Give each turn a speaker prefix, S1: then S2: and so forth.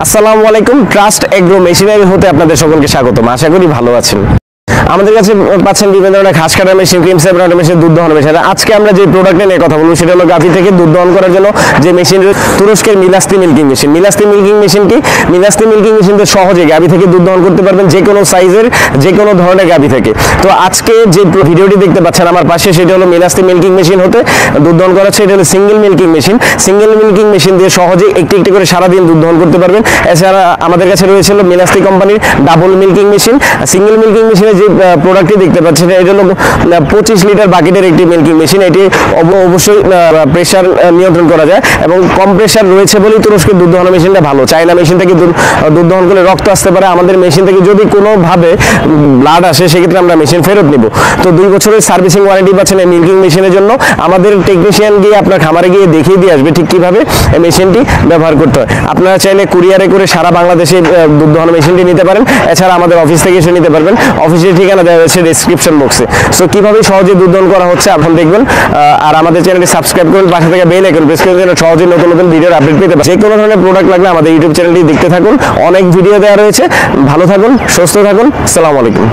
S1: আসসালামু আলাইকুম। Trust agro machinery হতে আপনাদের সকলকে স্বাগতম। আশা করি ভালো আছেন। আমাদের কাছে পাচ্ছেন বিভিন্ন ধরনের ঘাস কাটার মেশিন, ক্রিম সেপারেটর মেশিন, দুধ দহন মেশিন। আজকে আমরা যে প্রোডাক্ট নিয়ে কথা বলবো সেটা হলো গাভী থেকে দুধ দহন করার জন্য যে মেশিন, তুরস্কের মিলাস্তি মিল্কিং মেশিন। মিলাস্তি মিল্কিং মেশিন কি? মিলাস্তি মিল্কিং মেশিন দিয়ে সহজে গাভী থেকে দুধ দহন করতে পারবেন, যে কোনো সাইজের, যে কোনো ধরনের গাভী থেকে। তো আজকে যে ভিডিওটি দেখতে পাচ্ছেন আমার পাশে, সেটা হলো মিলাস্তি মিল্কিং মেশিন হতে দুধ দহন করাচ্ছে। এটা হলো single milking machine. Single milking machine দিয়ে সহজে একটি একটি করে সারাদিন দুধ দহন করতে পারবেন। এছাড়া আমাদের কাছে রয়েছে মিলাস্তি কোম্পানির double milking machine. Single milking মেশিনের যে প্রোডাক্টটি দেখতে পাচ্ছেন, এটা হলো 25 লিটার বাকেটের একটি মিল্কিং মেশিন। এটি অবশ্যই প্রেশার নিয়ন্ত্রণ করা যায় এবং কম প্রেশার রয়েছে বলেই তুরস্কের দুধ দহন মেশিনটা ভালো। চায়না মেশিন থেকে দুধ দহন করলে রক্ত আসতে পারে। আমাদের মেশিন থেকে যদি কোনোভাবে ব্লাড আসে, সেক্ষেত্রে আমরা মেশিন ফেরত নিব। তো 2 বছরের সার্ভিসিং ওয়ারেন্টি পাচ্ছেন এই মিল্কিং মেশিনের জন্য। আমাদের টেকনিশিয়ান গিয়ে আপনার খামারে গিয়ে দেখিয়ে দিয়ে আসবে ঠিক কিভাবে এই মেশিনটি ব্যবহার করতে হয়। আপনারা চাইলে কুরিয়ারে করে সারা বাংলাদেশে দুধ দহন মেশিনটি নিতে পারেন। এছাড়া আমাদের অফিস থেকে এসে নিতে পারবেন। অফিসের ঠিকানা দেওয়া হয়েছে ডেসক্রিপশন বক্সে। সো কিভাবে সহজে দুধ দহন করা হচ্ছে এখন দেখবেন। আর আমাদের চ্যানেলটি সাবস্ক্রাইব করুন, পাশে থেকে বেল আইকন প্রেস করে দিন, সহজে নতুন নতুন ভিডিওর আপডেট পেতে পারেন। যে কোনো ধরনের প্রোডাক্ট লাগলে আমাদের ইউটিউব চ্যানেলটি দেখতে থাকুন। অনেক ভিডিও দেওয়া রয়েছে। ভালো থাকুন, সুস্থ থাকুন। আসসালামু আলাইকুম।